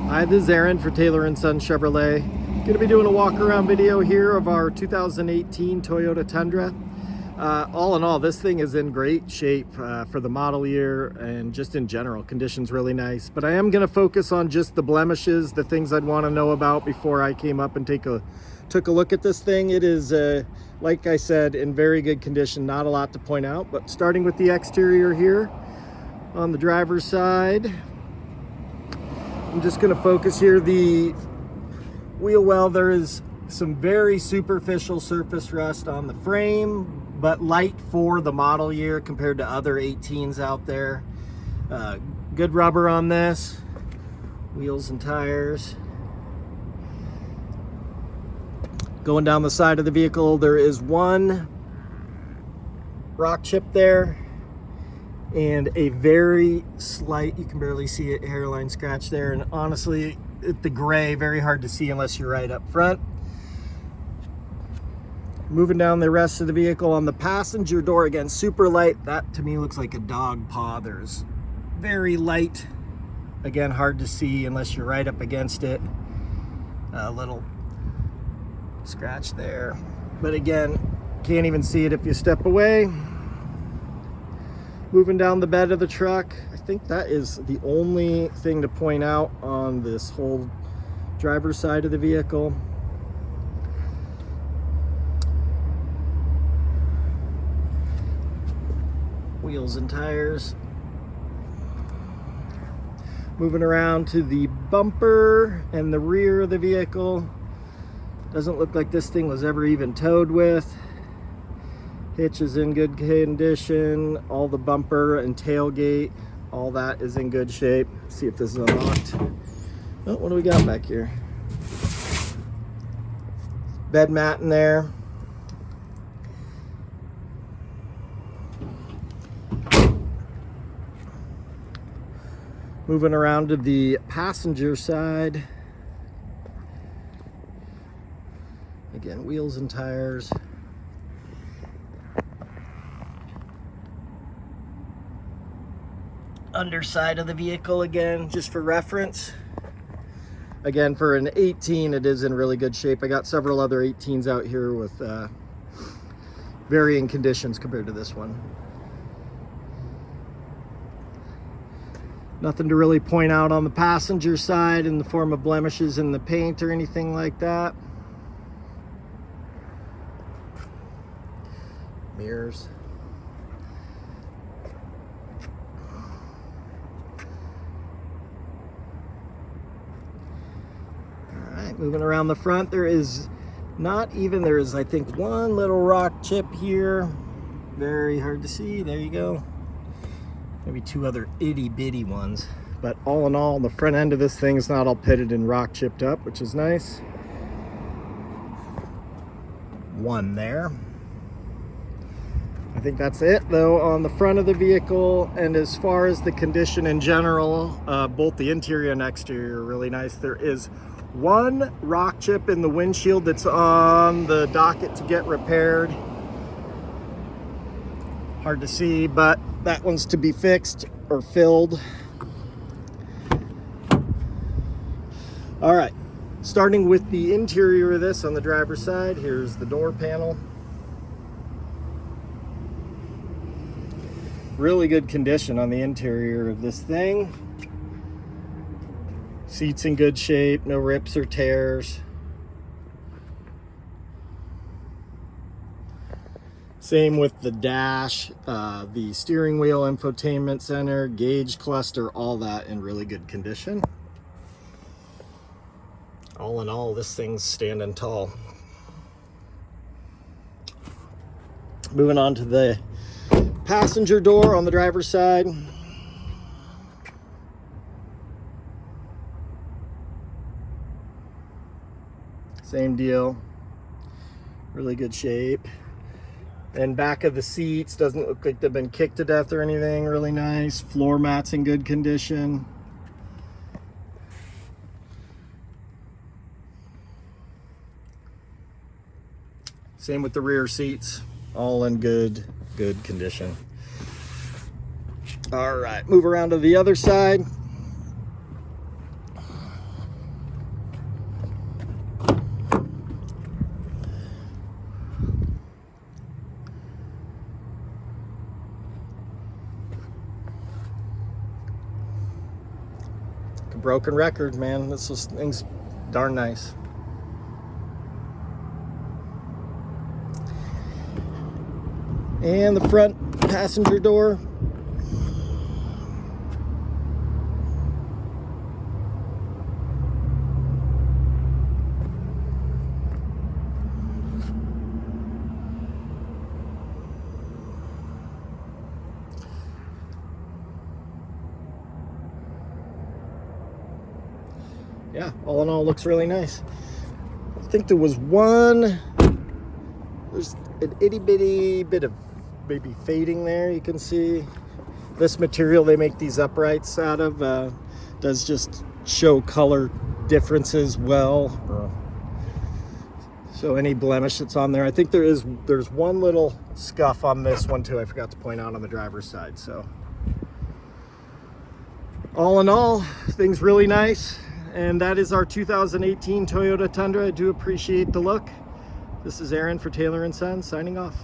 Hi, this is Aaron for Taylor & Son Chevrolet. Going to be doing a walk around video here of our 2018 Toyota Tundra. All in all, this thing is in great shape for the model year and just in general. Condition's really nice. But I am going to focus on just the blemishes, the things I'd want to know about before I came up and took a look at this thing. It is, like I said, in very good condition. Not a lot to point out, but starting with the exterior here on the driver's side. I'm just going to focus here. The wheel well, there is some very superficial surface rust on the frame, but light for the model year compared to other 18s out there. Good rubber on this, wheels and tires. Going down the side of the vehicle, there is one rock chip there and a very slight, you can barely see it, hairline scratch there. And honestly, the gray, very hard to see unless you're right up front. Moving down the rest of the vehicle, on the passenger door, again, super light. That to me looks like a dog paw. There's very light, again, hard to see unless you're right up against it. A little scratch there, but again, can't even see it if you step away. Moving down the bed of the truck, I think that is the only thing to point out on this whole driver's side of the vehicle. Wheels and tires. Moving around to the bumper and the rear of the vehicle. Doesn't look like this thing was ever even towed with. Hitch is in good condition. All the bumper and tailgate, all that is in good shape. Let's see if this is unlocked. Oh, what do we got back here? Bed mat in there. Moving around to the passenger side. Again, wheels and tires. Underside of the vehicle, again, just for reference. Again, for an 18, it is in really good shape. I got several other 18s out here with varying conditions compared to this one. Nothing to really point out on the passenger side in the form of blemishes in the paint or anything like that. Mirrors. All right, moving around the front, there is I think one little rock chip here. Very hard to see. There you go. Maybe two other itty bitty ones. But all in all, the front end of this thing is not all pitted and rock chipped up, which is nice. One there. I think that's it though on the front of the vehicle. And as far as the condition in general, both the interior and exterior are really nice. There is one rock chip in the windshield that's on the docket to get repaired. Hard to see, but that one's to be fixed or filled. All right, starting with the interior of this on the driver's side, here's the door panel. Really good condition on the interior of this thing. Seats in good shape, no rips or tears. Same with the dash, the steering wheel, infotainment center, gauge cluster, all that in really good condition. All in all, this thing's standing tall. Moving on to the passenger door on the driver's side. Same deal, really good shape. And back of the seats, doesn't look like they've been kicked to death or anything, really nice. Floor mats in good condition. Same with the rear seats, all in good condition. All right, move around to the other side. broken record, man. Thing's darn nice. And the front passenger door. Yeah, all in all, looks really nice. I think there's an itty bitty bit of maybe fading there. You can see this material they make these uprights out of does just show color differences well. So any blemish that's on there, I think there's one little scuff on this one too. I forgot to point out on the driver's side. So all in all, thing's really nice. And that is our 2018 Toyota Tundra. I do appreciate the look. This is Aaron for Taylor & Sons signing off.